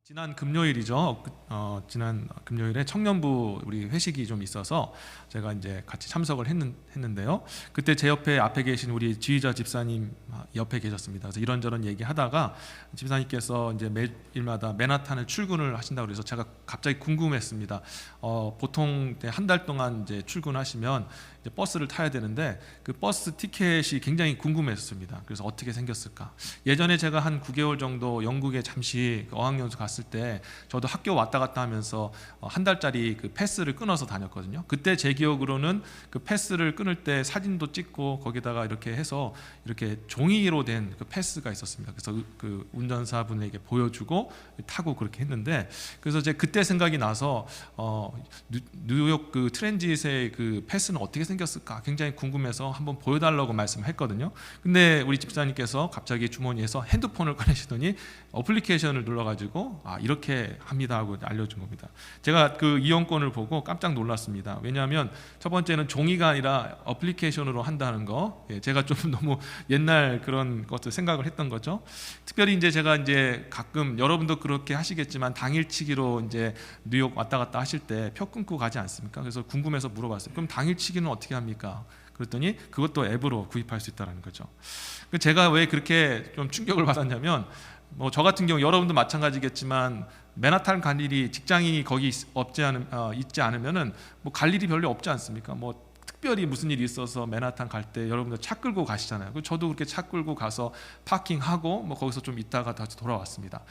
지난 금요일이죠. 지난 금요일에 청년부 우리 회식이 좀 있어서 제가 이제 같이 참석을 했는데요. 그때 제 앞에 계신 우리 지휘자 집사님 옆에 계셨습니다. 그래서 이런저런 얘기하다가 집사님께서 이제 매일마다 맨하탄을 출근을 하신다고 그래서 제가 갑자기 궁금했습니다. 보통 한 달 동안 이제 출근하시면 이제 버스를 타야 되는데 그 버스 티켓이 굉장히 궁금했습니다. 그래서 어떻게 생겼을까? 예전에 제가 한 9개월 정도 영국에 잠시 어학연수 갔을 때 저도 학교 왔다 갔다 하면서 한 달짜리 그 패스를 끊어서 다녔거든요. 그때 제 기억으로는 그 패스를 끊을 때 사진도 찍고 거기다가 이렇게 해서 이렇게 종이로 된 그 패스가 있었습니다. 그래서 그 운전사분에게 보여주고 타고 그렇게 했는데, 그래서 제 그때 생각이 나서 뉴욕 그 트랜짓의 그 패스는 어떻게 생겼을까 굉장히 궁금해서 한번 보여달라고 말씀했거든요. 근데 우리 집사님께서 갑자기 주머니에서 핸드폰을 꺼내시더니 어플리케이션을 눌러가지고 이렇게 합니다 하고 알려준 겁니다. 제가 그 이용권을 보고 깜짝 놀랐습니다. 왜냐하면 첫 번째는 종이가 아니라 어플리케이션으로 한다는 거, 제가 좀 너무 옛날 그런 것을 생각을 했던 거죠. 특별히 이제 제가 이제 가끔 여러분도 그렇게 하시겠지만 당일치기로 이제 뉴욕 왔다 갔다 하실 때 표 끊고 가지 않습니까? 그래서 궁금해서 물어봤어요. 그럼 당일치기는 어떻게 합니까? 그랬더니 그것도 앱으로 구입할 수 있다는 거죠. 제가 왜 그렇게 좀 충격을 받았냐면, 저 같은 경우 여러분도 마찬가지겠지만 맨하탄 갈 일이 직장인이 거기 있지 않으면은 갈 일이 별로 없지 않습니까? 특별히 무슨 일이 있어서 맨하탄 갈 때 여러분들 차 끌고 가시잖아요. 저도 그렇게 차 끌고 가서 파킹하고 거기서 좀 있다가 다시 돌아왔습니다.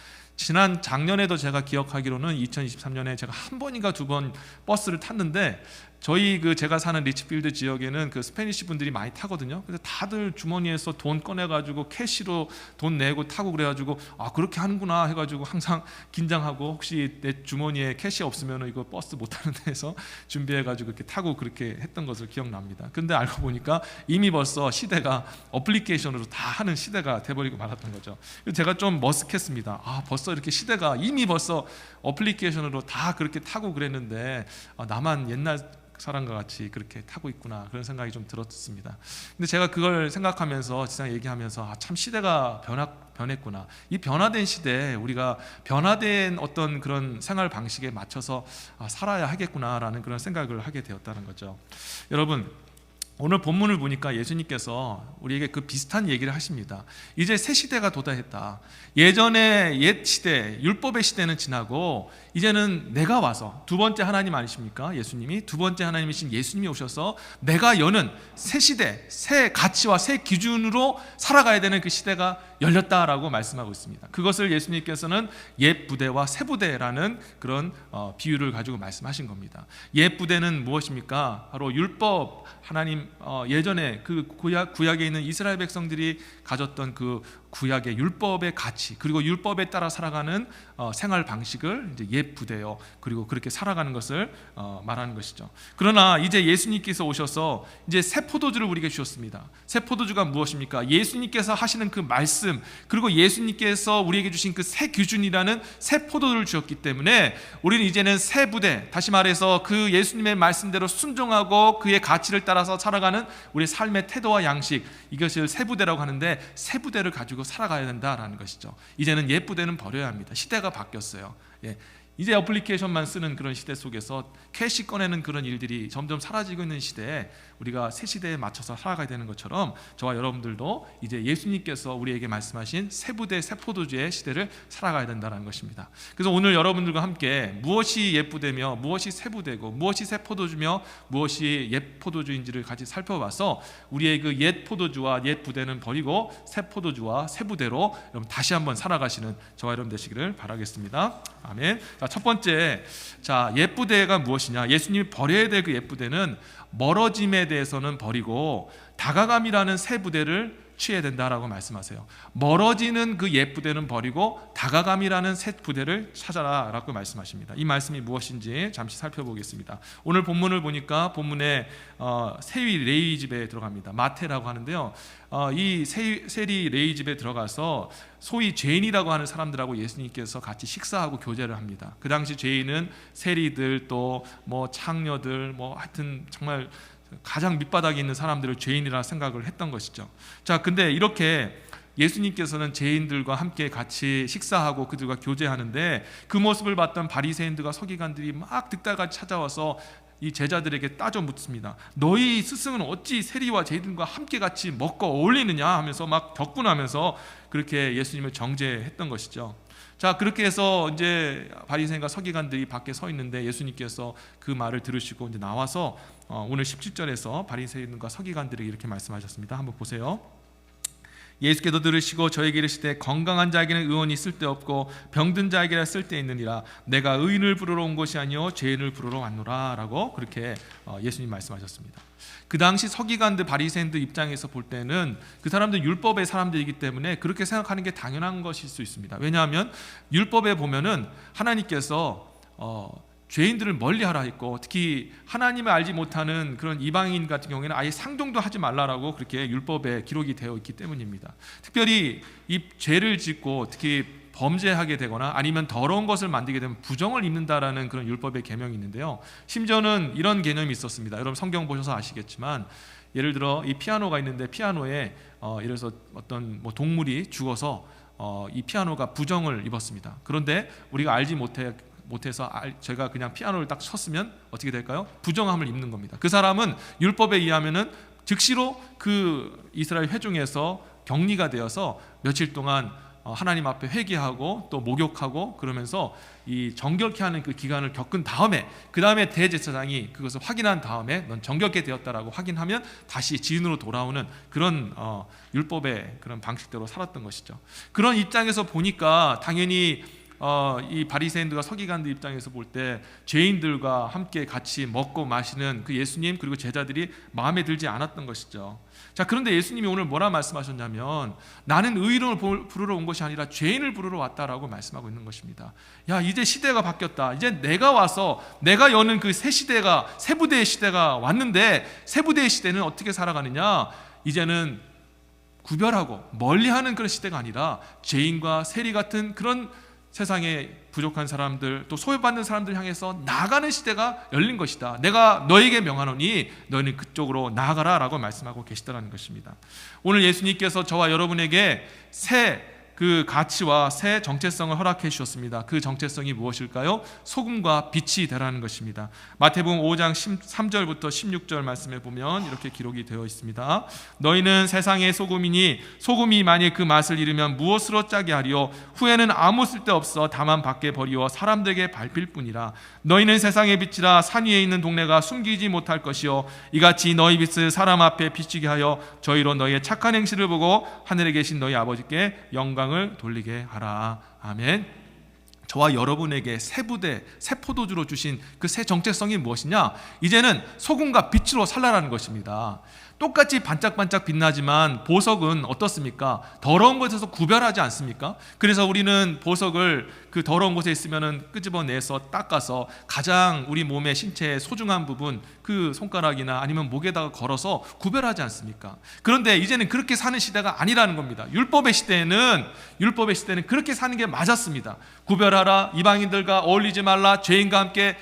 작년에도 제가 기억하기로는 2023년에 제가 한 번인가 두 번 버스를 탔는데, 제가 사는 리치필드 지역에는 그 스페니시 분들이 많이 타거든요. 그래서 다들 주머니에서 돈 꺼내가지고 캐시로 돈 내고 타고 그래가지고 그렇게 하는구나 해가지고 항상 긴장하고, 혹시 내 주머니에 캐시 없으면 이거 버스 못 타는 데서 준비해가지고 이렇게 타고 그렇게 했던 것을 기억납니다. 근데 알고 보니까 이미 벌써 시대가 어플리케이션으로 다 하는 시대가 돼버리고 말았던 거죠. 제가 좀 머쓱했습니다. 벌써 이렇게 시대가 이미 벌써 어플리케이션으로 다 그렇게 타고 그랬는데 나만 옛날 사람과 같이 그렇게 타고 있구나, 그런 생각이 좀 들었습니다. 근데 제가 그걸 생각하면서 지상 얘기하면서 참 시대가 변했구나. 이 변화된 시대에 우리가 변화된 어떤 그런 생활 방식에 맞춰서 살아야 하겠구나라는 그런 생각을 하게 되었다는 거죠. 여러분, 오늘 본문을 보니까 예수님께서 우리에게 그 비슷한 얘기를 하십니다. 이제 새 시대가 도달했다. 예전에 옛 시대, 율법의 시대는 지나고 이제는 내가 와서, 두 번째 하나님 아니십니까? 예수님이 두 번째 하나님이신 예수님이 오셔서 내가 여는 새 시대, 새 가치와 새 기준으로 살아가야 되는 그 시대가 열렸다라고 말씀하고 있습니다. 그것을 예수님께서는 옛 부대와 새 부대라는 그런 비유를 가지고 말씀하신 겁니다. 옛 부대는 무엇입니까? 바로 율법, 하나님 예전에 그 구약에 있는 이스라엘 백성들이 가졌던 그 구약의 율법의 가치, 그리고 율법에 따라 살아가는 생활 방식을 이제 옛 부대요, 그리고 그렇게 살아가는 것을 말하는 것이죠. 그러나 이제 예수님께서 오셔서 이제 새 포도주를 우리에게 주셨습니다. 새 포도주가 무엇입니까? 예수님께서 하시는 그 말씀, 그리고 예수님께서 우리에게 주신 그 새 기준이라는 새 포도주를 주셨기 때문에 우리는 이제는 새 부대, 다시 말해서 그 예수님의 말씀대로 순종하고 그의 가치를 따라서 살아가는 우리의 삶의 태도와 양식, 이것을 새 부대라고 하는데, 새 부대를 가지고 살아가야 된다라는 것이죠. 이제는 옛 부대는 버려야 합니다. 시대가 바뀌었어요. 이제 어플리케이션만 쓰는 그런 시대 속에서 캐시 꺼내는 그런 일들이 점점 사라지고 있는 시대에 우리가 새 시대에 맞춰서 살아가야 되는 것처럼 저와 여러분들도 이제 예수님께서 우리에게 말씀하신 새 부대, 새 포도주의 시대를 살아가야 된다는 것입니다. 그래서 오늘 여러분들과 함께 무엇이 옛 부대며 무엇이 새 부대고 무엇이 새 포도주며 무엇이 옛 포도주인지를 같이 살펴봐서 우리의 그 옛 포도주와 옛 부대는 버리고 새 포도주와 새 부대로 여러분 다시 한번 살아가시는 저와 여러분 되시기를 바라겠습니다. 아멘. 첫 번째, 옛 부대가 무엇이냐? 예수님이 버려야 될 그 옛 부대는 멀어짐에 대해서는 버리고 다가감이라는 새 부대를 취해야 된다라고 말씀하세요. 멀어지는 그 옛 부대는 버리고 다가감이라는 새 부대를 찾아라라고 말씀하십니다. 이 말씀이 무엇인지 잠시 살펴보겠습니다. 오늘 본문을 보니까 본문에 세리 레위 집에 들어갑니다. 마태라고 하는데요. 이 세리 레위 집에 들어가서 소위 죄인이라고 하는 사람들하고 예수님께서 같이 식사하고 교제를 합니다. 그 당시 죄인은 세리들, 또 창녀들, 하여튼 정말 가장 밑바닥에 있는 사람들을 죄인이라 생각을 했던 것이죠. 근데 이렇게 예수님께서는 죄인들과 함께 같이 식사하고 그들과 교제하는데 그 모습을 봤던 바리새인들과 서기관들이 막 득달같이 찾아와서 이 제자들에게 따져 묻습니다. 너희 스승은 어찌 세리와 죄인들과 함께 같이 먹고 어울리느냐 하면서 막 격분하면서 그렇게 예수님을 정죄했던 것이죠. 자, 그렇게 해서 이제 바리새인과 서기관들이 밖에 서 있는데 예수님께서 그 말을 들으시고 이제 나와서 오늘 17절에서 바리새인과 서기관들에게 이렇게 말씀하셨습니다. 한번 보세요. 예수께서 들으시고 저에게 이르시되 건강한 자에게는 의원이 쓸데없고 병든 자에게라 쓸데있느니라. 내가 의인을 부르러 온 것이 아니요 죄인을 부르러 왔노라 라고 그렇게 예수님 말씀하셨습니다. 그 당시 서기관들 바리새인들 입장에서 볼 때는 그 사람들 율법의 사람들이기 때문에 그렇게 생각하는 게 당연한 것일 수 있습니다. 왜냐하면 율법에 보면은 하나님께서 죄인들을 멀리하라 했고 특히 하나님을 알지 못하는 그런 이방인 같은 경우에는 아예 상종도 하지 말라라고 그렇게 율법에 기록이 되어 있기 때문입니다. 특별히 이 죄를 짓고 특히 범죄하게 되거나 아니면 더러운 것을 만들게 되면 부정을 입는다라는 그런 율법의 계명이 있는데요. 심지어는 이런 개념이 있었습니다. 여러분 성경 보셔서 아시겠지만 예를 들어 이 피아노가 있는데 피아노에 예를 들어서 어떤 동물이 죽어서 이 피아노가 부정을 입었습니다. 그런데 우리가 알지 못해서 제가 그냥 피아노를 딱 쳤으면 어떻게 될까요? 부정함을 입는 겁니다. 그 사람은 율법에 의하면은 즉시로 그 이스라엘 회중에서 격리가 되어서 며칠 동안 하나님 앞에 회개하고 또 목욕하고 그러면서 이 정결케 하는 그 기간을 겪은 다음에 그 다음에 대제사장이 그것을 확인한 다음에 넌 정결케 되었다라고 확인하면 다시 지인으로 돌아오는 그런 율법의 그런 방식대로 살았던 것이죠. 그런 입장에서 보니까 당연히 이 바리새인들과 서기관들 입장에서 볼 때 죄인들과 함께 같이 먹고 마시는 그 예수님 그리고 제자들이 마음에 들지 않았던 것이죠. 자, 그런데 예수님이 오늘 뭐라 말씀하셨냐면 나는 의인을 부르러 온 것이 아니라 죄인을 부르러 왔다라고 말씀하고 있는 것입니다. 야, 이제 시대가 바뀌었다. 이제 내가 와서 내가 여는 그 새 시대가 새 부대의 시대가 왔는데 새 부대의 시대는 어떻게 살아가느냐? 이제는 구별하고 멀리하는 그런 시대가 아니라 죄인과 세리 같은 그런 세상에 부족한 사람들 또 소외받는 사람들 향해서 나아가는 시대가 열린 것이다. 내가 너에게 명하노니 너희는 그쪽으로 나아가라 라고 말씀하고 계시다는 것입니다. 오늘 예수님께서 저와 여러분에게 새 그 가치와 새 정체성을 허락해 주셨습니다. 그 정체성이 무엇일까요? 소금과 빛이 되라는 것입니다. 마태복음 5장 13절부터 16절 말씀에 보면 이렇게 기록이 되어 있습니다. 너희는 세상의 소금이니 소금이 만일 그 맛을 잃으면 무엇으로 짜게 하리요? 후에는 아무 쓸데없어 다만 밖에 버리어 사람들에게 밟힐 뿐이라. 너희는 세상의 빛이라. 산 위에 있는 동네가 숨기지 못할 것이요 이같이 너희 빛을 사람 앞에 비치게 하여 저희로 너희의 착한 행실을 보고 하늘에 계신 너희 아버지께 영광을 돌리게 하라. 아멘. 저와 여러분에게 새 부대, 새 포도주로 주신 그 새 정체성이 무엇이냐? 이제는 소금과 빛으로 살라라는 것입니다. 똑같이 반짝반짝 빛나지만 보석은 어떻습니까? 더러운 것에서 구별하지 않습니까? 그래서 우리는 보석을 그 더러운 곳에 있으면은 끄집어내서 닦아서 가장 우리 몸의 신체의 소중한 부분 그 손가락이나 아니면 목에다가 걸어서 구별하지 않습니까? 그런데 이제는 그렇게 사는 시대가 아니라는 겁니다. 율법의 시대는 그렇게 사는 게 맞았습니다. 구별하라, 이방인들과 어울리지 말라, 죄인과 함께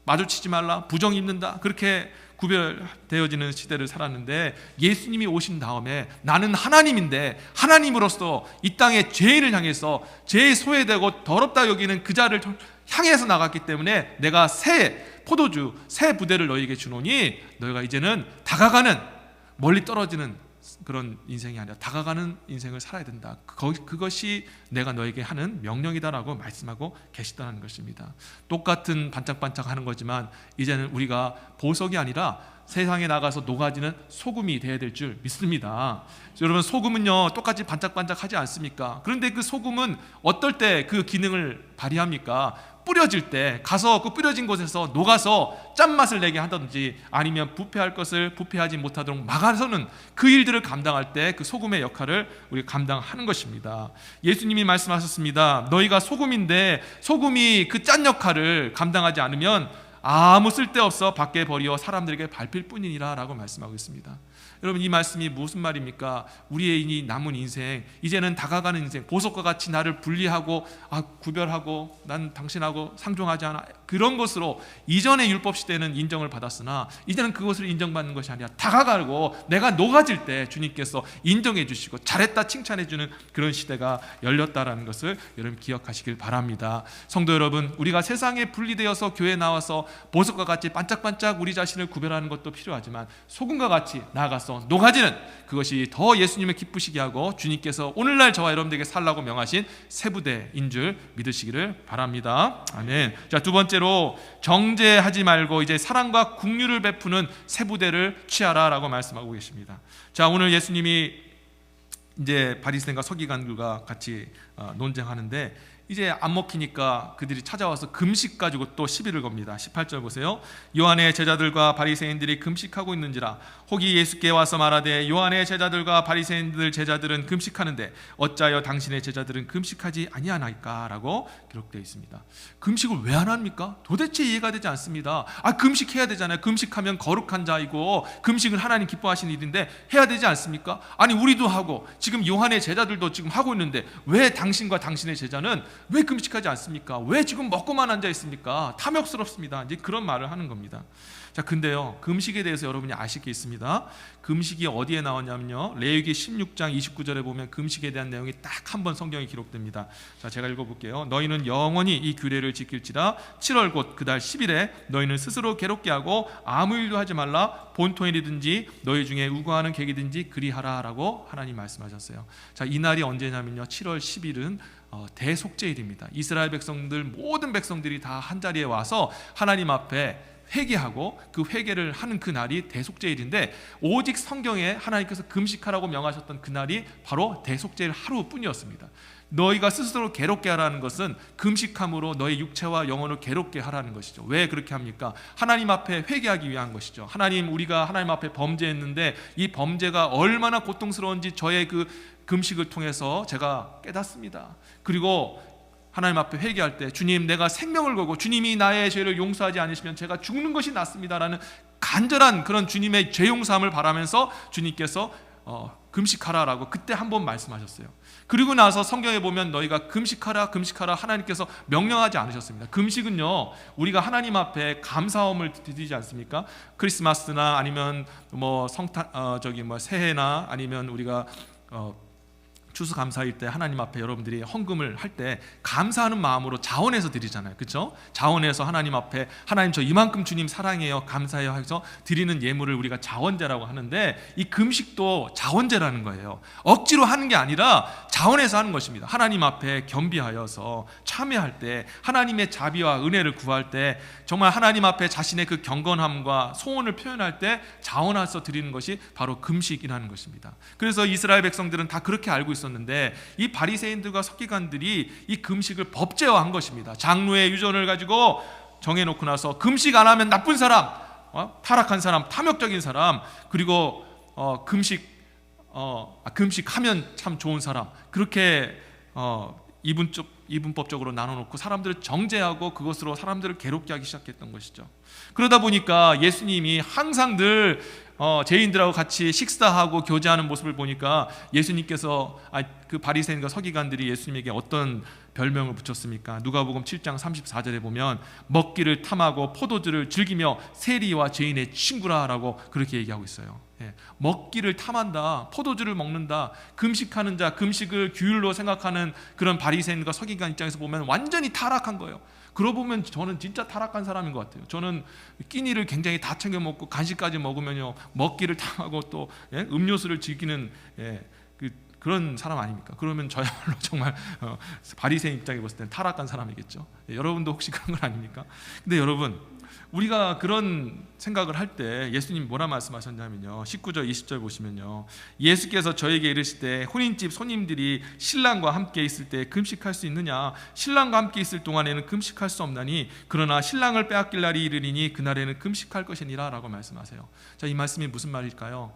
마주치지 말라, 부정 입는다, 그렇게 구별되어지는 시대를 살았는데 예수님이 오신 다음에 나는 하나님인데 하나님으로서 이 땅의 죄인을 향해서 죄에 소외되고 더럽다 여기는 그 자를 향해서 나갔기 때문에 내가 새 포도주, 새 부대를 너희에게 주노니 너희가 이제는 다가가는 멀리 떨어지는 그런 인생이 아니라 다가가는 인생을 살아야 된다. 그것이 내가 너에게 하는 명령이다라고 말씀하고 계시다는 것입니다. 똑같은 반짝반짝하는 거지만 이제는 우리가 보석이 아니라 세상에 나가서 녹아지는 소금이 되어야 될 줄 믿습니다. 여러분, 소금은요 똑같이 반짝반짝하지 않습니까? 그런데 그 소금은 어떨 때 그 기능을 발휘합니까? 뿌려질 때 가서 그 뿌려진 곳에서 녹아서 짠맛을 내게 한다든지 아니면 부패할 것을 부패하지 못하도록 막아서는 그 일들을 감당할 때 그 소금의 역할을 우리가 감당하는 것입니다. 예수님이 말씀하셨습니다. 너희가 소금인데 소금이 그 짠 역할을 감당하지 않으면 아무 쓸데없어 밖에 버리어 사람들에게 밟힐 뿐이니라 라고 말씀하고 있습니다. 여러분, 이 말씀이 무슨 말입니까? 우리의 이 남은 인생, 이제는 다가가는 인생, 보석과 같이 나를 분리하고 구별하고 난 당신하고 상종하지 그런 것으로 이전의 율법 시대는 인정을 받았으나 이제는 그것을 인정받는 것이 아니라 다가가고 내가 녹아질 때 주님께서 인정해 주시고 잘했다 칭찬해 주는 그런 시대가 열렸다라는 것을 여러분 기억하시길 바랍니다. 성도 여러분, 우리가 세상에 분리되어서 교회에 나와서 보석과 같이 반짝반짝 우리 자신을 구별하는 것도 필요하지만 소금과 같이 나아가서 녹아지는 그것이 더 예수님을 기쁘시게 하고 주님께서 오늘날 저와 여러분들에게 살라고 명하신 세부대인 줄 믿으시기를 바랍니다. 아멘. 자, 두 번째로 정죄하지 말고 이제 사랑과 긍휼을 베푸는 세부대를 취하라라고 말씀하고 계십니다. 자, 오늘 예수님이 이제 바리새인과 서기관들과 같이 논쟁하는데 이제 안 먹히니까 그들이 찾아와서 금식 가지고 또 시비를 겁니다. 18절 보세요. 요한의 제자들과 바리새인들이 금식하고 있는지라 혹이 예수께 와서 말하되 요한의 제자들과 바리새인들 제자들은 금식하는데 어찌하여 당신의 제자들은 금식하지 아니하나이까? 라고 기록되어 있습니다. 금식을 왜 안 합니까? 도대체 이해가 되지 않습니다. 금식해야 되잖아요. 금식하면 거룩한 자이고 금식은 하나님 기뻐하시는 일인데 해야 되지 않습니까? 아니 우리도 하고 지금 요한의 제자들도 지금 하고 있는데 왜 당신과 당신의 제자는 왜 금식하지 않습니까? 왜 지금 먹고만 앉아 있습니까? 탐욕스럽습니다. 이제 그런 말을 하는 겁니다. 자, 근데요, 금식에 대해서 여러분이 아실 게 있습니다. 금식이 어디에 나왔냐면요, 레위기 16장 29절에 보면 금식에 대한 내용이 딱 한 번 성경에 기록됩니다. 자, 제가 읽어볼게요. 너희는 영원히 이 규례를 지킬지라 7월 곧 그달 10일에 너희는 스스로 괴롭게 하고 아무 일도 하지 말라. 본토일이든지 너희 중에 우거하는 객이든지 그리하라 라고 하나님 말씀하셨어요. 자, 이 날이 언제냐면요, 7월 10일은 대속죄일입니다. 이스라엘 백성들 모든 백성들이 다 한자리에 와서 하나님 앞에 회개하고 그 회개를 하는 그 날이 대속죄일인데 오직 성경에 하나님께서 금식하라고 명하셨던 그 날이 바로 대속죄일 하루뿐이었습니다. 너희가 스스로 괴롭게 하라는 것은 금식함으로 너희 육체와 영혼을 괴롭게 하라는 것이죠. 왜 그렇게 합니까? 하나님 앞에 회개하기 위한 것이죠. 우리가 하나님 앞에 범죄했는데 이 범죄가 얼마나 고통스러운지 저의 그 금식을 통해서 제가 깨닫습니다. 그리고 하나님 앞에 회개할 때 주님, 내가 생명을 걸고 주님이 나의 죄를 용서하지 않으시면 제가 죽는 것이 낫습니다라는 간절한 그런 주님의 죄 용서함을 바라면서 주님께서 금식하라라고 그때 한번 말씀하셨어요. 그리고 나서 성경에 보면 너희가 금식하라 하나님께서 명령하지 않으셨습니다. 금식은요, 우리가 하나님 앞에 감사함을 드리지 않습니까? 크리스마스나 아니면 새해나 아니면 우리가 추수감사일 때 하나님 앞에 여러분들이 헌금을 할 때 감사하는 마음으로 자원해서 드리잖아요. 그렇죠? 자원해서 하나님 앞에 하나님 저 이만큼 주님 사랑해요, 감사해요 해서 드리는 예물을 우리가 자원제라고 하는데 이 금식도 자원제라는 거예요. 억지로 하는 게 아니라 자원해서 하는 것입니다. 하나님 앞에 겸비하여서 참여할 때 하나님의 자비와 은혜를 구할 때 정말 하나님 앞에 자신의 그 경건함과 소원을 표현할 때 자원해서 드리는 것이 바로 금식이라는 것입니다. 그래서 이스라엘 백성들은 다 그렇게 알고 있었는데 이 바리새인들과 서기관들이 이 금식을 법제화한 것입니다. 장로의 유전을 가지고 정해놓고 나서 금식 안 하면 나쁜 사람, 타락한 사람, 탐욕적인 사람, 그리고 금식하면 참 좋은 사람, 그렇게 이분법적으로 나눠놓고 사람들을 정죄하고 그것으로 사람들을 괴롭게 하기 시작했던 것이죠. 그러다 보니까 예수님이 항상 늘 죄인들하고 같이 식사하고 교제하는 모습을 보니까 예수님께서 그 바리새인과 서기관들이 예수님에게 어떤 별명을 붙였습니까? 누가복음 7장 34절에 보면 먹기를 탐하고 포도주를 즐기며 세리와 죄인의 친구라라고 그렇게 얘기하고 있어요. 먹기를 탐한다, 포도주를 먹는다, 금식하는 자, 금식을 규율로 생각하는 그런 바리새인과 서기관 입장에서 보면 완전히 타락한 거예요. 그러고 보면 저는 진짜 타락한 사람인 것 같아요. 저는 끼니를 굉장히 다 챙겨 먹고 간식까지 먹으면요, 먹기를 탐하고 또 음료수를 즐기는 그런 사람 아닙니까? 그러면 저야말로 정말 바리새인 입장에 봤을 때는 타락한 사람이겠죠. 여러분도 혹시 그런 건 아닙니까? 근데 여러분, 우리가 그런 생각을 할 때 예수님이 뭐라 말씀하셨냐면요, 19절 20절 보시면요, 예수께서 저에게 이르실 때 혼인집 손님들이 신랑과 함께 있을 때 금식할 수 있느냐? 신랑과 함께 있을 동안에는 금식할 수 없나니 그러나 신랑을 빼앗길 날이 이르리니 그날에는 금식할 것이니라 라고 말씀하세요. 자, 이 말씀이 무슨 말일까요?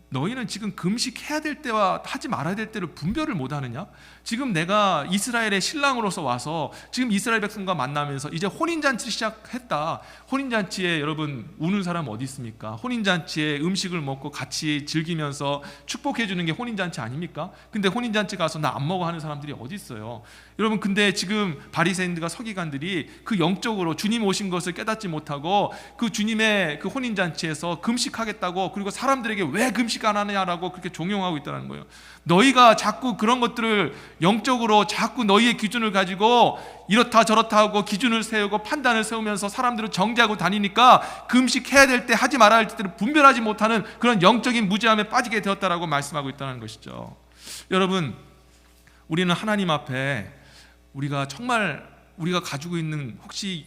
너희는 지금 금식해야 될 때와 하지 말아야 될 때를 분별을 못하느냐? 지금 내가 이스라엘의 신랑으로서 와서 지금 이스라엘 백성과 만나면서 이제 혼인잔치를 시작했다. 혼인잔치에 여러분 우는 사람 어디 있습니까? 혼인잔치에 음식을 먹고 같이 즐기면서 축복해 주는 게 혼인잔치 아닙니까? 근데 혼인잔치 가서 나 안 먹어 하는 사람들이 어디 있어요? 여러분, 근데 지금 바리새인들과 서기관들이 그 영적으로 주님 오신 것을 깨닫지 못하고 그 주님의 그 혼인잔치에서 금식하겠다고, 그리고 사람들에게 왜 금식 안 하느냐라고 그렇게 종용하고 있다는 거예요. 너희가 자꾸 그런 것들을 영적으로 자꾸 너희의 기준을 가지고 이렇다 저렇다 하고 기준을 세우고 판단을 세우면서 사람들을 정죄하고 다니니까 금식해야 될 때 하지 말아야 할 때를 분별하지 못하는 그런 영적인 무지함에 빠지게 되었다라고 말씀하고 있다는 것이죠. 여러분, 우리는 하나님 앞에 우리가 정말 우리가 가지고 있는, 혹시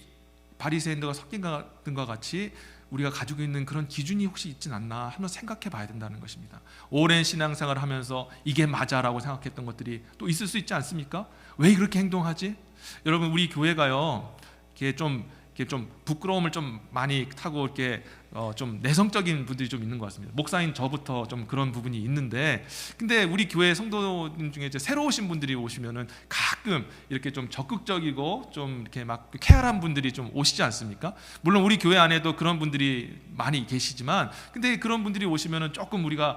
바리새인들과 서기관들과 같이 우리가 가지고 있는 그런 기준이 혹시 있진 않나 한번 생각해 봐야 된다는 것입니다. 오랜 신앙생활을 하면서 이게 맞아라고 생각했던 것들이 또 있을 수 있지 않습니까? 왜 그렇게 행동하지? 여러분, 우리 교회가요, 이렇게 좀 부끄러움을 좀 많이 타고 이렇게 좀 내성적인 분들이 좀 있는 것 같습니다. 목사인 저부터 좀 그런 부분이 있는데, 근데 우리 교회 성도님 중에 이제 새로 오신 분들이 오시면은 가끔 이렇게 좀 적극적이고 좀 이렇게 막 케어한 분들이 좀 오시지 않습니까? 물론 우리 교회 안에도 그런 분들이 많이 계시지만, 근데 그런 분들이 오시면은 조금 우리가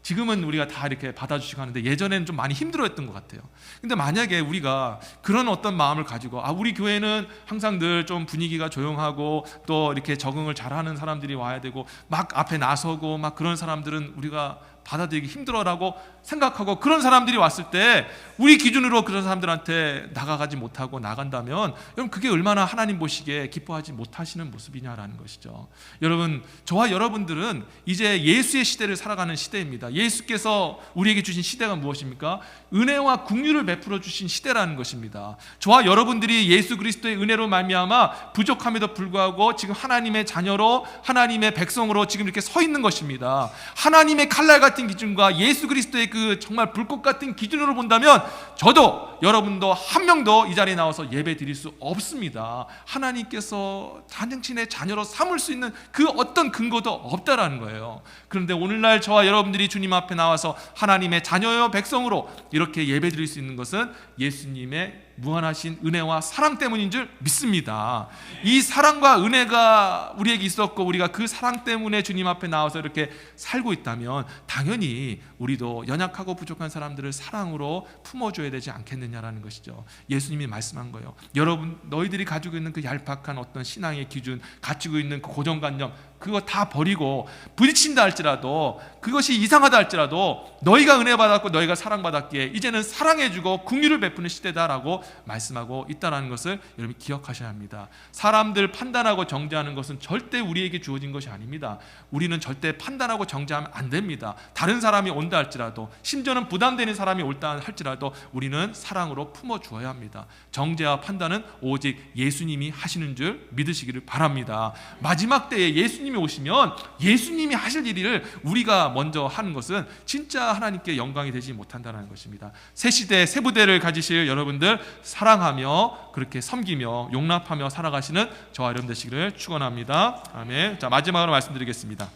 지금은 우리가 다 이렇게 받아주시고 하는데 예전에는 좀 많이 힘들어했던 것 같아요. 근데 만약에 우리가 그런 어떤 마음을 가지고 우리 교회는 항상 늘 좀 분위기가 조용하고 또 이렇게 적응을 잘하는 사람들이 와야 되고 막 앞에 나서고 막 그런 사람들은 우리가 받아들이기 힘들어라고 생각하고, 그런 사람들이 왔을 때 우리 기준으로 그런 사람들한테 나가가지 못하고 나간다면 여러분, 그게 얼마나 하나님 보시기에 기뻐하지 못하시는 모습이냐라는 것이죠. 여러분, 저와 여러분들은 이제 예수의 시대를 살아가는 시대입니다. 예수께서 우리에게 주신 시대가 무엇입니까? 은혜와 긍휼을 베풀어 주신 시대라는 것입니다. 저와 여러분들이 예수 그리스도의 은혜로 말미암아 부족함에도 불구하고 지금 하나님의 자녀로, 하나님의 백성으로 지금 이렇게 서 있는 것입니다. 하나님의 칼날 같은 기준과 예수 그리스도의 그 정말 불꽃 같은 기준으로 본다면 저도 여러분도 한 명도 이 자리에 나와서 예배 드릴 수 없습니다. 하나님께서 당신의 자녀로 삼을 수 있는 그 어떤 근거도 없다라는 거예요. 그런데 오늘날 저와 여러분들이 주님 앞에 나와서 하나님의 자녀여 백성으로 이렇게 예배 드릴 수 있는 것은 예수님의 무한하신 은혜와 사랑 때문인 줄 믿습니다. 이 사랑과 은혜가 우리에게 있었고 우리가 그 사랑 때문에 주님 앞에 나와서 이렇게 살고 있다면 당연히 우리도 연약하고 부족한 사람들을 사랑으로 품어줘야 되지 않겠느냐라는 것이죠. 예수님이 말씀한 거예요. 여러분, 너희들이 가지고 있는 그 얄팍한 어떤 신앙의 기준, 가지고 있는 그 고정관념, 그거 다 버리고 부딪힌다 할지라도, 그것이 이상하다 할지라도 너희가 은혜 받았고 너희가 사랑받았기에 이제는 사랑해주고 긍휼을 베푸는 시대다라고 말씀하고 있다는 것을 여러분 기억하셔야 합니다. 사람들 판단하고 정죄하는 것은 절대 우리에게 주어진 것이 아닙니다. 우리는 절대 판단하고 정죄하면 안 됩니다. 다른 사람이 온다 할지라도, 심지어는 부담되는 사람이 올다 할지라도 우리는 사랑으로 품어주어야 합니다. 정죄와 판단은 오직 예수님이 하시는 줄 믿으시기를 바랍니다. 마지막 때에 예수님이 오시면 예수님이 하실 일을 우리가 먼저 하는 것은 진짜 하나님께 영광이 되지 못한다는 것입니다. 새 시대, 새 부대를 가지실 여러분들, 사랑하며 그렇게 섬기며 용납하며 살아가시는 저와 여러분 되시기를 축원합니다. 아멘. 자, 마지막으로 말씀드리겠습니다.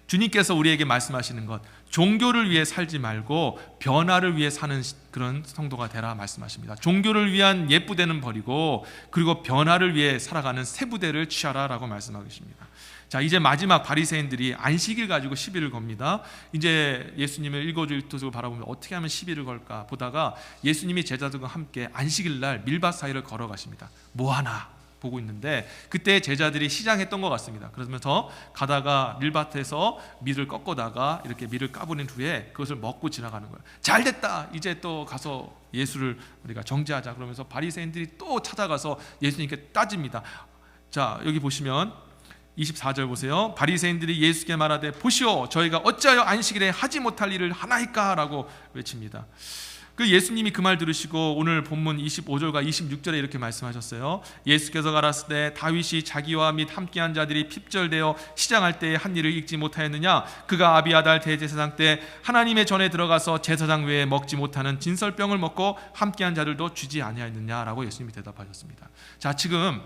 주님께서 우리에게 말씀하시는 것, 종교를 위해 살지 말고 변화를 위해 사는 그런 성도가 되라 말씀하십니다. 종교를 위한 옛 부대는 버리고 그리고 변화를 위해 살아가는 새 부대를 취하라라고 말씀하고 계십니다. 자, 이제 마지막 바리새인들이 안식일 가지고 시비를 겁니다. 이제 예수님을 일거주일투족을 바라보며 어떻게 하면 시비를 걸까 보다가 예수님이 제자들과 함께 안식일 날 밀밭 사이를 걸어가십니다. 뭐 하나 보고 있는데 그때 제자들이 시장했던 것 같습니다. 그러면서 가다가 밀밭에서 밀을 꺾어다가 이렇게 밀을 까버린 후에 그것을 먹고 지나가는 거예요. 잘됐다, 이제 또 가서 예수를 우리가 정죄하자. 그러면서 바리새인들이 또 찾아가서 예수님께 따집니다. 자, 여기 보시면 24절 보세요. 바리새인들이 예수께 말하되 보시오, 저희가 어찌하여 안식일에 하지 못할 일을 하나이까 라고 외칩니다. 그 예수님이 그 말 들으시고 오늘 본문 25절과 26절에 이렇게 말씀하셨어요. 예수께서 가라사대 다윗이 자기와 및 함께한 자들이 핍절되어 시장할 때에 한 일을 읽지 못하였느냐? 그가 아비아달 대제사장 때 하나님의 전에 들어가서 제사장 외에 먹지 못하는 진설병을 먹고 함께한 자들도 쥐지 아니하였느냐라고 예수님이 대답하셨습니다. 자, 지금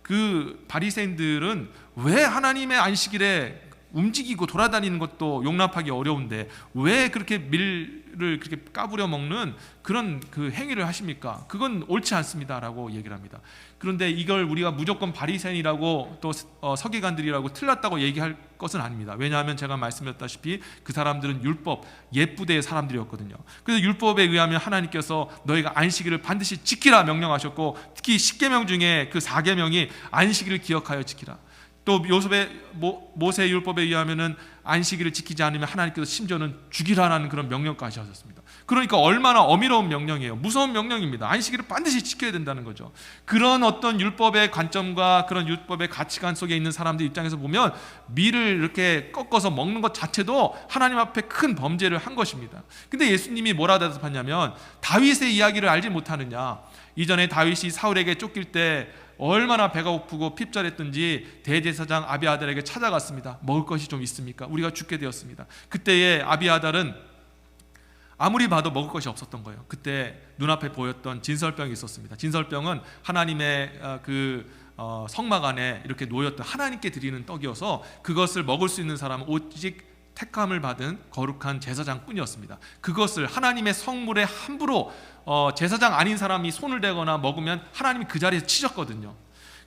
그 바리새인들은 왜 하나님의 안식일에 움직이고 돌아다니는 것도 용납하기 어려운데 왜 그렇게 밀을 그렇게 까부려 먹는 그런 그 행위를 하십니까? 그건 옳지 않습니다라고 얘기를 합니다. 그런데 이걸 우리가 무조건 바리새인이라고 또 서기관들이라고 틀렸다고 얘기할 것은 아닙니다. 왜냐하면 제가 말씀드렸다시피 그 사람들은 율법 옛부대의 사람들이었거든요. 그래서 율법에 의하면 하나님께서 너희가 안식일을 반드시 지키라 명령하셨고, 특히 10계명 중에 그 4계명이 안식일을 기억하여 지키라. 또 모세 율법에 의하면은 안식일을 지키지 않으면 하나님께서 심지어는 죽이라는 그런 명령까지 하셨습니다. 그러니까 얼마나 어미로운 명령이에요. 무서운 명령입니다. 안식일을 반드시 지켜야 된다는 거죠. 그런 어떤 율법의 관점과 그런 율법의 가치관 속에 있는 사람들 입장에서 보면 밀을 이렇게 꺾어서 먹는 것 자체도 하나님 앞에 큰 범죄를 한 것입니다. 근데 예수님이 뭐라 대답하냐면, 다윗의 이야기를 알지 못하느냐. 이전에 다윗이 사울에게 쫓길 때 얼마나 배가 고프고 핍절했던지 대제사장 아비아달에게 찾아갔습니다. 먹을 것이 좀 있습니까? 우리가 죽게 되었습니다. 그때의 아비아달은 아무리 봐도 먹을 것이 없었던 거예요. 그때 눈앞에 보였던 진설병이 있었습니다. 진설병은 하나님의 성막 안에 이렇게 놓였던 하나님께 드리는 떡이어서 그것을 먹을 수 있는 사람은 오직 택함을 받은 거룩한 제사장뿐이었습니다. 그것을 하나님의 성물에 함부로 제사장 아닌 사람이 손을 대거나 먹으면 하나님이 그 자리에서 치셨거든요.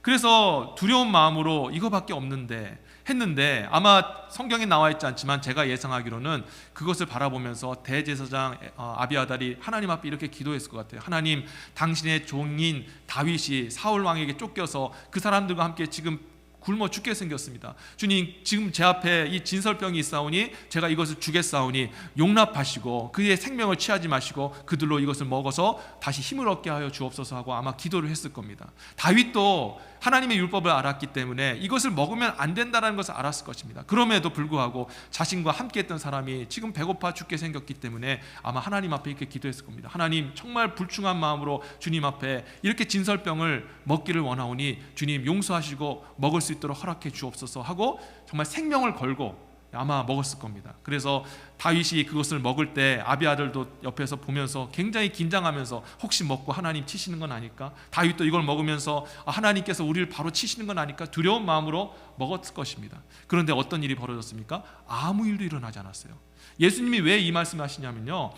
그래서 두려운 마음으로 이거밖에 없는데 했는데, 아마 성경에 나와 있지 않지만 제가 예상하기로는 그것을 바라보면서 대제사장 아비아달이 하나님 앞에 이렇게 기도했을 것 같아요. 하나님, 당신의 종인 다윗이 사울 왕에게 쫓겨서 그 사람들과 함께 지금 굶어 죽게 생겼습니다. 주님, 지금 제 앞에 이 진설병이 있사오니 제가 이것을 주겠사오니 용납하시고 그의 생명을 취하지 마시고 그들로 이것을 먹어서 다시 힘을 얻게 하여 주옵소서 하고 아마 기도를 했을 겁니다. 다윗도 하나님의 율법을 알았기 때문에 이것을 먹으면 안 된다는 것을 알았을 것입니다. 그럼에도 불구하고 자신과 함께 했던 사람이 지금 배고파 죽게 생겼기 때문에 아마 하나님 앞에 이렇게 기도했을 겁니다. 하나님, 정말 불충한 마음으로 주님 앞에 이렇게 진설병을 먹기를 원하오니 주님 용서하시고 먹을 수 있도록 허락해 주옵소서 하고 정말 생명을 걸고 아마 먹었을 겁니다. 그래서 다윗이 그것을 먹을 때 아비아들도 옆에서 보면서 굉장히 긴장하면서 혹시 먹고 하나님 치시는 건 아닐까? 다윗도 이걸 먹으면서 하나님께서 우리를 바로 치시는 건 아닐까? 두려운 마음으로 먹었을 것입니다. 그런데 어떤 일이 벌어졌습니까? 아무 일도 일어나지 않았어요. 예수님이 왜 이 말씀을 하시냐면요,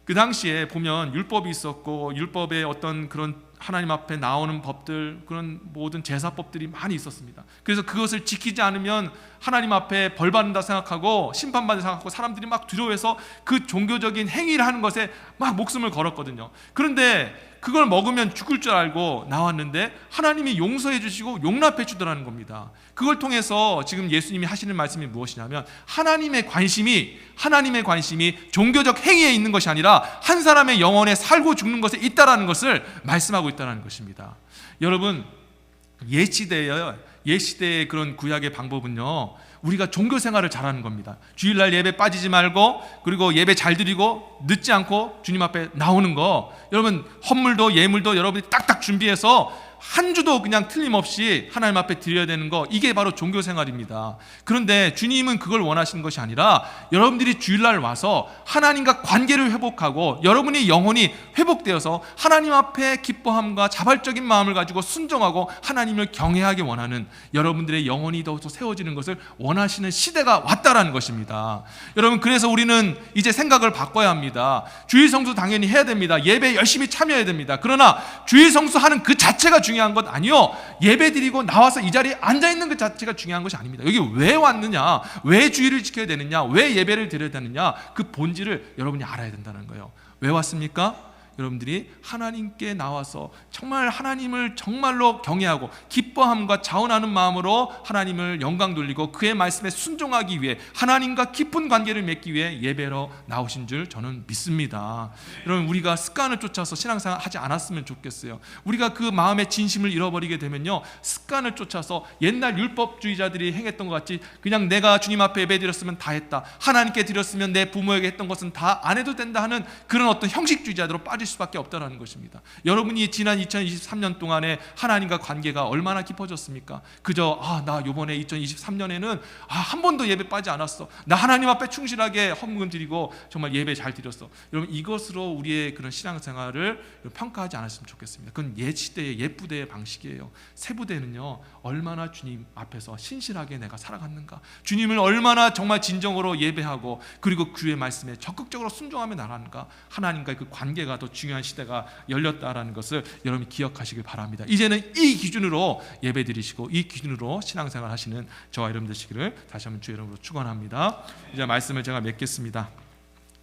그 당시에 보면 율법이 있었고 율법의 어떤 그런 하나님 앞에 나오는 법들, 그런 모든 제사법들이 많이 있었습니다. 그래서 그것을 지키지 않으면 하나님 앞에 벌 받는다 생각하고 심판받는다 생각하고 사람들이 막 두려워해서 그 종교적인 행위를 하는 것에 막 목숨을 걸었거든요. 그런데 그걸 먹으면 죽을 줄 알고 나왔는데 하나님이 용서해 주시고 용납해 주더라는 겁니다. 그걸 통해서 지금 예수님이 하시는 말씀이 무엇이냐면, 하나님의 관심이 종교적 행위에 있는 것이 아니라 한 사람의 영혼에 살고 죽는 것에 있다라는 것을 말씀하고 있다는 것입니다. 여러분, 옛시대의 그런 구약의 방법은요, 우리가 종교 생활을 잘하는 겁니다. 주일날 예배 빠지지 말고, 그리고 예배 잘 드리고 늦지 않고 주님 앞에 나오는 거, 여러분 헌물도 예물도 여러분이 딱딱 준비해서 한 주도 그냥 틀림없이 하나님 앞에 드려야 되는 거, 이게 바로 종교 생활입니다. 그런데 주님은 그걸 원하시는 것이 아니라 여러분들이 주일날 와서 하나님과 관계를 회복하고 여러분의 영혼이 회복되어서 하나님 앞에 기뻐함과 자발적인 마음을 가지고 순종하고 하나님을 경외하기 원하는 여러분들의 영혼이 더욱더 세워지는 것을 원하시는 시대가 왔다라는 것입니다. 여러분, 그래서 우리는 이제 생각을 바꿔야 합니다. 주일 성수 당연히 해야 됩니다. 예배 열심히 참여해야 됩니다. 그러나 주일 성수하는 그 자체가 중요한 것 아니요, 예배 드리고 나와서 이 자리에 앉아있는 것 자체가 중요한 것이 아닙니다. 여기 왜 왔느냐, 왜 주일을 지켜야 되느냐, 왜 예배를 드려야 되느냐, 그 본질을 여러분이 알아야 된다는 거예요. 왜 왔습니까? 여러분들이 하나님께 나와서 정말 하나님을 정말로 경외하고 기뻐함과 자원하는 마음으로 하나님을 영광 돌리고 그의 말씀에 순종하기 위해 하나님과 깊은 관계를 맺기 위해 예배로 나오신 줄 저는 믿습니다. 여러분, 우리가 습관을 쫓아서 신앙생활 하지 않았으면 좋겠어요. 우리가 그 마음의 진심을 잃어버리게 되면요, 습관을 쫓아서 옛날 율법주의자들이 행했던 것 같이 그냥 내가 주님 앞에 예배 드렸으면 다 했다, 하나님께 드렸으면 내 부모에게 했던 것은 다 안 해도 된다 하는 그런 어떤 형식주의자들로 빠질 빠질 수밖에 없다는 것입니다. 여러분이 지난 2023년 동안에 하나님과 관계가 얼마나 깊어졌습니까? 그저 나 이번에 2023년에는 한 번도 예배 빠지지 않았어. 나 하나님 앞에 충실하게 헌금 드리고 정말 예배 잘 드렸어. 여러분, 이것으로 우리의 그런 신앙생활을 평가하지 않았으면 좋겠습니다. 그건 옛 시대의 옛 부대의 방식이에요. 새 부대는요, 얼마나 주님 앞에서 신실하게 내가 살아갔는가, 주님을 얼마나 정말 진정으로 예배하고 그리고 그의 말씀에 적극적으로 순종하며 나가는가, 하나님과의 그 관계가 더 중요한 시대가 열렸다라는 것을 여러분이 기억하시길 바랍니다. 이제는 이 기준으로 예배 드리시고 이 기준으로 신앙생활 하시는 저와 여러분 되시기를 다시 한번 주의 이름으로 축원합니다. 이제 말씀을 제가 맺겠습니다.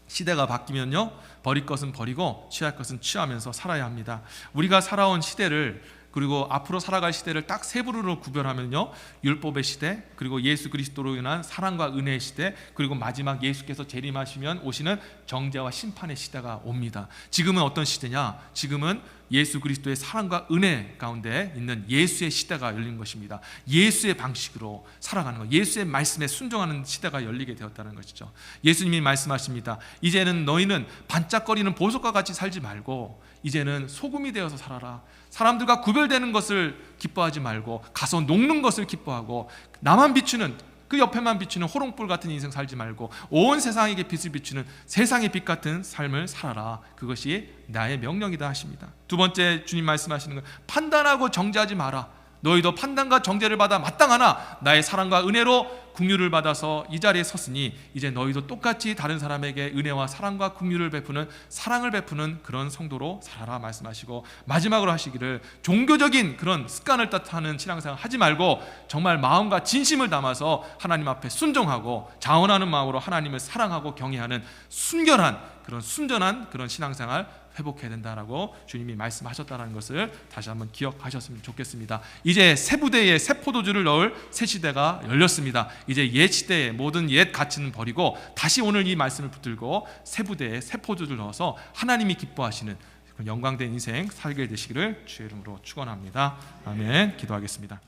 시대가 바뀌면요, 버릴 것은 버리고 취할 것은 취하면서 살아야 합니다. 우리가 살아온 시대를, 그리고 앞으로 살아갈 시대를 딱 세 부류로 구별하면요, 율법의 시대, 그리고 예수 그리스도로 인한 사랑과 은혜의 시대, 그리고 마지막 예수께서 재림하시면 오시는 정죄와 심판의 시대가 옵니다. 지금은 어떤 시대냐? 지금은 예수 그리스도의 사랑과 은혜 가운데 있는 예수의 시대가 열린 것입니다. 예수의 방식으로 살아가는 것, 예수의 말씀에 순종하는 시대가 열리게 되었다는 것이죠. 예수님이 말씀하십니다. 이제는 너희는 반짝거리는 보석과 같이 살지 말고 이제는 소금이 되어서 살아라. 사람들과 구별되는 것을 기뻐하지 말고 가서 녹는 것을 기뻐하고, 나만 비추는, 그 옆에만 비추는 호롱불 같은 인생 살지 말고 온 세상에게 빛을 비추는 세상의 빛 같은 삶을 살아라. 그것이 나의 명령이다 하십니다. 두 번째 주님 말씀하시는 건 판단하고 정죄하지 마라. 너희도 판단과 정죄를 받아 마땅하나 나의 사랑과 은혜로 긍휼을 받아서 이 자리에 섰으니 이제 너희도 똑같이 다른 사람에게 은혜와 사랑과 긍휼을 베푸는, 사랑을 베푸는 그런 성도로 살아라 말씀하시고, 마지막으로 하시기를 종교적인 그런 습관을 따뜻하는 신앙생활 하지 말고 정말 마음과 진심을 담아서 하나님 앞에 순종하고 자원하는 마음으로 하나님을 사랑하고 경외하는 순결한 그런 순전한 그런 신앙생활 회복해야 된다라고 주님이 말씀하셨다는 것을 다시 한번 기억하셨으면 좋겠습니다. 이제 새 부대에 새 포도주를 넣을 새 시대가 열렸습니다. 이제 옛 시대의 모든 옛 가치는 버리고 다시 오늘 이 말씀을 붙들고 새 부대에 새 포도주를 넣어서 하나님이 기뻐하시는 영광된 인생 살게 되시기를 주의 이름으로 축원합니다. 아멘. 기도하겠습니다.